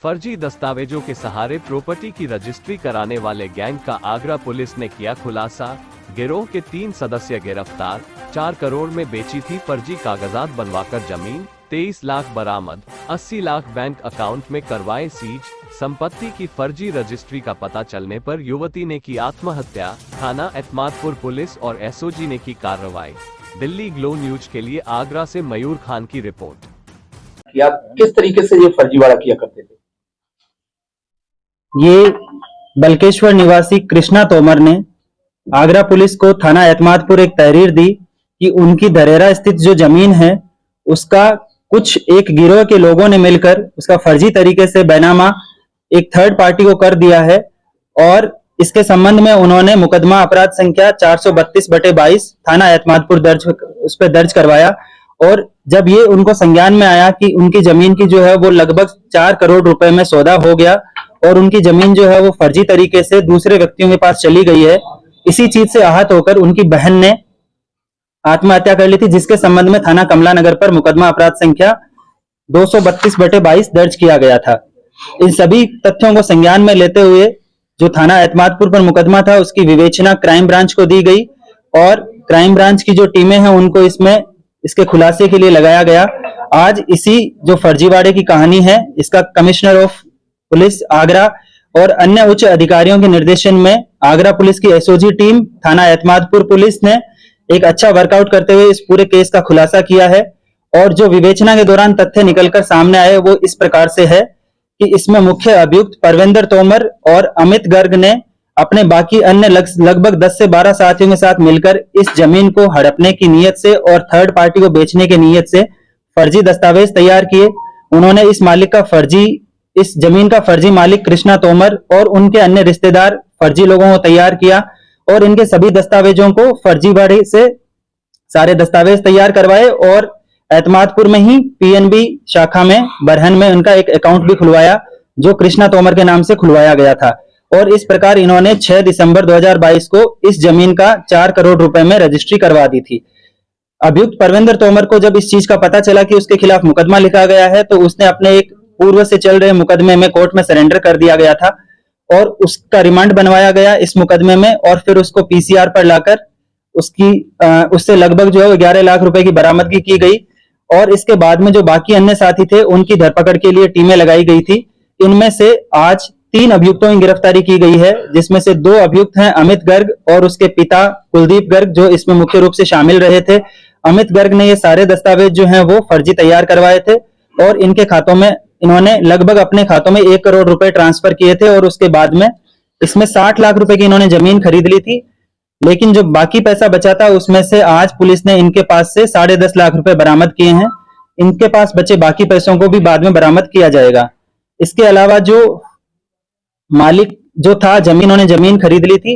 फर्जी दस्तावेजों के सहारे प्रॉपर्टी की रजिस्ट्री कराने वाले गैंग का आगरा पुलिस ने किया खुलासा। गिरोह के 3 सदस्य गिरफ्तार। 4 करोड़ में बेची थी फर्जी कागजात बनवाकर जमीन। 23 लाख बरामद। 80 लाख बैंक अकाउंट में करवाए सीज। संपत्ति की फर्जी रजिस्ट्री का पता चलने पर युवती ने की आत्महत्या। थाना एतमादपुर पुलिस और एसओजी ने की कार्रवाई। दिल्ली ग्लो न्यूज के लिए आगरा से मयूर खान की रिपोर्ट। किया किस तरीके से ये फर्जीवाड़ा किया करते थे? ये बल्केश्वर निवासी कृष्णा तोमर ने आगरा पुलिस को थाना एतमादपुर एक तहरीर दी कि उनकी धरेरा स्थित जो जमीन है उसका कुछ एक गिरोह के लोगों ने मिलकर उसका फर्जी तरीके से बैनामा एक थर्ड पार्टी को कर दिया है और इसके संबंध में उन्होंने मुकदमा अपराध संख्या 432/22 थाना एतमादपुर दर्ज करवाया। और जब ये उनको संज्ञान में आया कि उनकी जमीन की जो है वो लगभग 4 करोड़ रुपए में सौदा हो गया और उनकी जमीन जो है वो फर्जी तरीके से दूसरे व्यक्तियों के पास चली गई है, इसी चीज से आहत होकर उनकी बहन ने आत्महत्या कर ली थी, जिसके संबंध में थाना कमला नगर पर मुकदमा अपराध संख्या 232/22 दर्ज किया गया था। इन सभी तथ्यों को संज्ञान में लेते हुए जो थाना एतमादपुर पर मुकदमा था उसकी विवेचना क्राइम ब्रांच को दी गई और क्राइम ब्रांच की जो टीमें हैं उनको इसके खुलासे के लिए लगाया गया। आज इसी जो फर्जीवाड़े की कहानी है इसका कमिश्नर ऑफ पुलिस आगरा और अन्य उच्च अधिकारियों के निर्देशन में आगरा पुलिस की एसओजी टीम थाना एतमादपुर पुलिस ने एक अच्छा वर्कआउट करते हुए इस पूरे केस का खुलासा किया है। और जो विवेचना के दौरान तथ्य निकलकर सामने आए वो इस प्रकार से है कि इसमें मुख्य अभियुक्त परविंदर तोमर और अमित गर्ग ने अपने बाकी अन्य लगभग 10 से 12 साथियों के साथ मिलकर इस जमीन को हड़पने की नीयत से और थर्ड पार्टी को बेचने की नीयत से फर्जी दस्तावेज तैयार किए। उन्होंने इस जमीन का फर्जी मालिक कृष्णा तोमर और उनके अन्य रिश्तेदार फर्जी लोगों को तैयार किया और इनके सभी दस्तावेजों को फर्जीवाड़े से सारे दस्तावेज तैयार करवाए और एतमादपुर में ही पीएनबी शाखा में बरहन में उनका एक अकाउंट भी खुलवाया जो कृष्णा तोमर के नाम से खुलवाया गया था। और इस प्रकार इन्होंने 6 दिसंबर 2022 को इस जमीन का 4 करोड़ रुपए में रजिस्ट्री करवा दी थी। अभियुक्त परविंदर तोमर को जब इस चीज का पता चला कि उसके खिलाफ मुकदमा लिखा गया है तो उसने अपने एक पूर्व से चल रहे मुकदमे में कोर्ट में सरेंडर कर दिया गया था और उसका रिमांड बनवाया गया इस मुकदमे में और फिर उसको पीसीआर पर लाकर उससे लगभग जो है 11 लाख रुपए की बरामदगी की गई। और इसके बाद में जो बाकी अन्य साथी थे उनकी धरपकड़ के लिए टीमें लगाई गई थी। इनमें से आज 3 अभियुक्तों की गिरफ्तारी की गई है, जिसमें से 2 अभियुक्त हैं अमित गर्ग और उसके पिता कुलदीप गर्ग जो इसमें मुख्य रूप से शामिल रहे थे। अमित गर्ग ने ये सारे दस्तावेज जो हैं वो फर्जी तैयार करवाए थे और इनके खातों में इन्होंने लगभग अपने खातों में 1 करोड़ रुपए ट्रांसफर किए थे और उसके बाद में इसमें 60 लाख रुपए की इन्होंने जमीन खरीद ली थी। लेकिन जो बाकी पैसा बचा था उसमें से आज पुलिस ने इनके पास से 10.5 लाख रुपए बरामद किए हैं। इनके पास बचे बाकी पैसों को भी बाद में बरामद किया जाएगा। इसके अलावा जो मालिक जो था उन्होंने जमीन खरीद ली थी,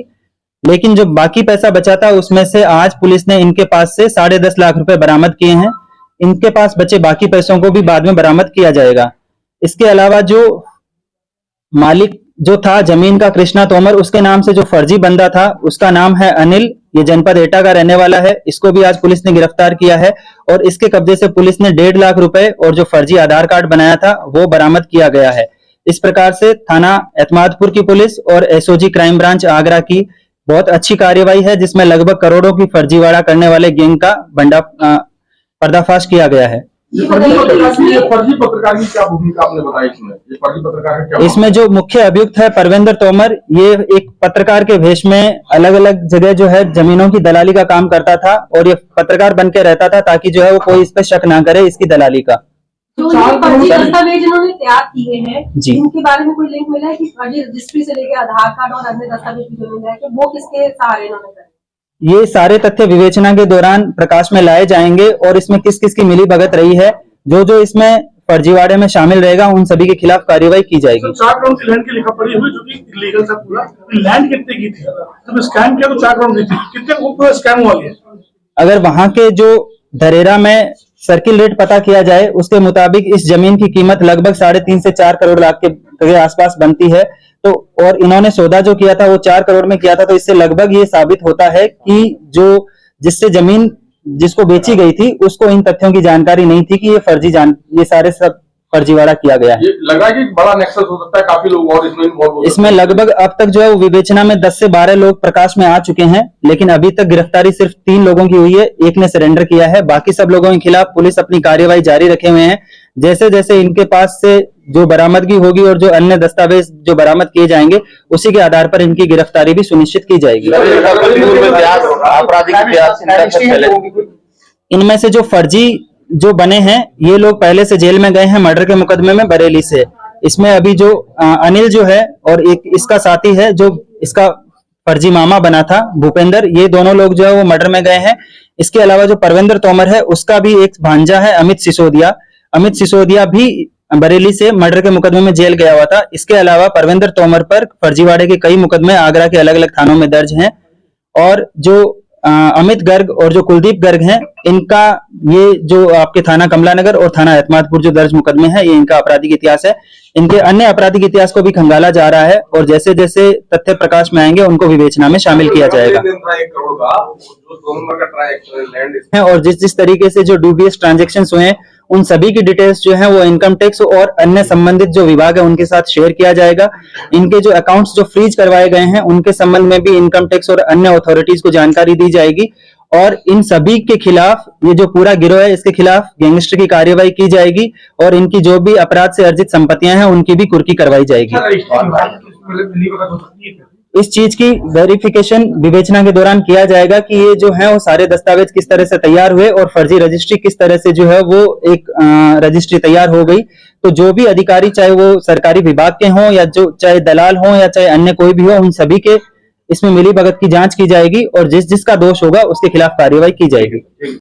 लेकिन जो बाकी पैसा बचा था उसमें से आज पुलिस ने इनके पास से 10.5 लाख रुपए बरामद किए हैं। इनके पास बचे बाकी पैसों को भी बाद में बरामद किया जाएगा। इसके अलावा जो मालिक जो था जमीन का कृष्णा तोमर, उसके नाम से जो फर्जी बंदा था उसका नाम है अनिल, ये जनपद एटा का रहने वाला है। इसको भी आज पुलिस ने गिरफ्तार किया है और इसके कब्जे से पुलिस ने 1.5 लाख रुपए और जो फर्जी आधार कार्ड बनाया था वो बरामद किया गया है। इस प्रकार से थाना एतमादपुर की पुलिस और एसओजी क्राइम ब्रांच आगरा की बहुत अच्छी कार्रवाई है, जिसमें लगभग करोड़ों की फर्जीवाड़ा करने वाले गैंग का पर्दाफाश किया गया है। फर्जी पत्रकार की क्या भूमिका आपने बताई इसमें? ये फर्जी पत्रकार है क्या? इसमें जो मुख्य अभियुक्त है परविंदर तोमर, ये एक पत्रकार के वेश में अलग अलग जगह जो है जमीनों की दलाली का काम करता था और ये पत्रकार बन के रहता था ताकि जो है वो कोई इस पर शक ना करे इसकी दलाली का। जो फर्जी दस्तावेज इन्होंने तैयार किए हैं उनके बारे में कोई लिंक मिला है कि फर्जी रजिस्ट्री से लेकर आधार कार्ड और अन्य दस्तावेज भी जो मिला है कि वो किसके सहारे इन्होंने करे? ये सारे तथ्य विवेचना के दौरान प्रकाश में लाए जाएंगे और इसमें किस किस की मिली भगत रही है, जो इसमें फर्जीवाड़े में शामिल रहेगा उन सभी के खिलाफ कार्रवाई की जाएगी। 4 करोड़ की लैंड की लिखा पड़ी हुई जो कि इलीगल था पूरा। लैंड कितने की थी? जब स्कैम किया तो 4 करोड़ की थी, कितने पूरा स्कैम हुआ है? अगर वहां के जो धरेरा में सर्किल रेट पता किया जाए उसके मुताबिक इस जमीन की कीमत लगभग 3.5 से 4 करोड़ लाख के आसपास बनती है। तो और इन्होंने सौदा जो किया था वो 4 करोड़ में किया था, तो इससे लगभग ये साबित होता है कि जिससे जमीन जिसको बेची गई थी उसको इन तथ्यों की जानकारी नहीं थी कि ये सारे सब फर्जीवाड़ा किया गया है। ये लगा कि बड़ा नेक्सस हो सकता है, काफी लोग और इसमें इन्वॉल्व हो सकते हैं। इसमें लगभग अब तक जो है वो विवेचना में 10 से 12 लोग प्रकाश में आ चुके हैं, लेकिन अभी तक गिरफ्तारी सिर्फ 3 लोगों की हुई है, एक ने सरेंडर किया है। बाकी सब लोगों के खिलाफ पुलिस अपनी कार्यवाही जारी रखे हुए हैं। जैसे जैसे इनके पास से जो बरामदगी होगी और जो अन्य दस्तावेज जो बरामद किए जाएंगे, उसी के आधार पर इनकी गिरफ्तारी भी सुनिश्चित की जाएगी। इनमें से जो फर्जी जो बने हैं, ये लोग पहले से जेल में गए हैं मर्डर के मुकदमे में बरेली से। इसमें अभी जो अनिल जो है और एक इसका साथी है जो इसका फर्जी मामा बना था भूपेंद्र, ये दोनों लोग जो है वो मर्डर में गए हैं। इसके अलावा जो परविंदर तोमर है, उसका भी एक भांजा है अमित सिसोदिया। अमित सिसोदिया भी बरेली से मर्डर के मुकदमे में जेल गया हुआ था। इसके अलावा परविंदर तोमर पर फर्जीवाड़े के कई मुकदमे आगरा के अलग अलग थानों में दर्ज हैं। और जो अमित गर्ग और जो कुलदीप गर्ग हैं, इनका ये जो आपके थाना कमलानगर और थाना एतमादपुर जो दर्ज मुकदमे हैं, ये इनका आपराधिक इतिहास है। इनके अन्य आपराधिक इतिहास को भी खंगाला जा रहा है और जैसे जैसे तथ्य प्रकाश में आएंगे उनको विवेचना में शामिल किया जाएगा। 1 करोड़ का जो 2 नंबर का लैंड और जिस जिस तरीके से जो डूबियस ट्रांजैक्शंस हुए हैं, उन सभी की डिटेल्स जो है वो इनकम टैक्स और अन्य संबंधित जो विभाग है उनके साथ शेयर किया जाएगा। इनके जो अकाउंट्स जो फ्रीज करवाए गए हैं, उनके संबंध में भी इनकम टैक्स और अन्य अथॉरिटीज को जानकारी दी जाएगी। और इन सभी के खिलाफ, ये जो पूरा गिरोह है, इसके खिलाफ गैंगस्टर की कार्यवाही की जाएगी और इनकी जो भी अपराध से अर्जित संपत्तियां हैं उनकी भी कुर्की करवाई जाएगी। इस चीज की वेरिफिकेशन विवेचना के दौरान किया जाएगा कि ये जो है वो सारे दस्तावेज किस तरह से तैयार हुए और फर्जी रजिस्ट्री किस तरह से जो है वो एक रजिस्ट्री तैयार हो गई। तो जो भी अधिकारी, चाहे वो सरकारी विभाग के हों या जो चाहे दलाल हों या चाहे अन्य कोई भी हो, उन सभी के इसमें मिली भगत की जांच की जाएगी और जिस जिसका दोष होगा उसके खिलाफ कार्रवाई की जाएगी।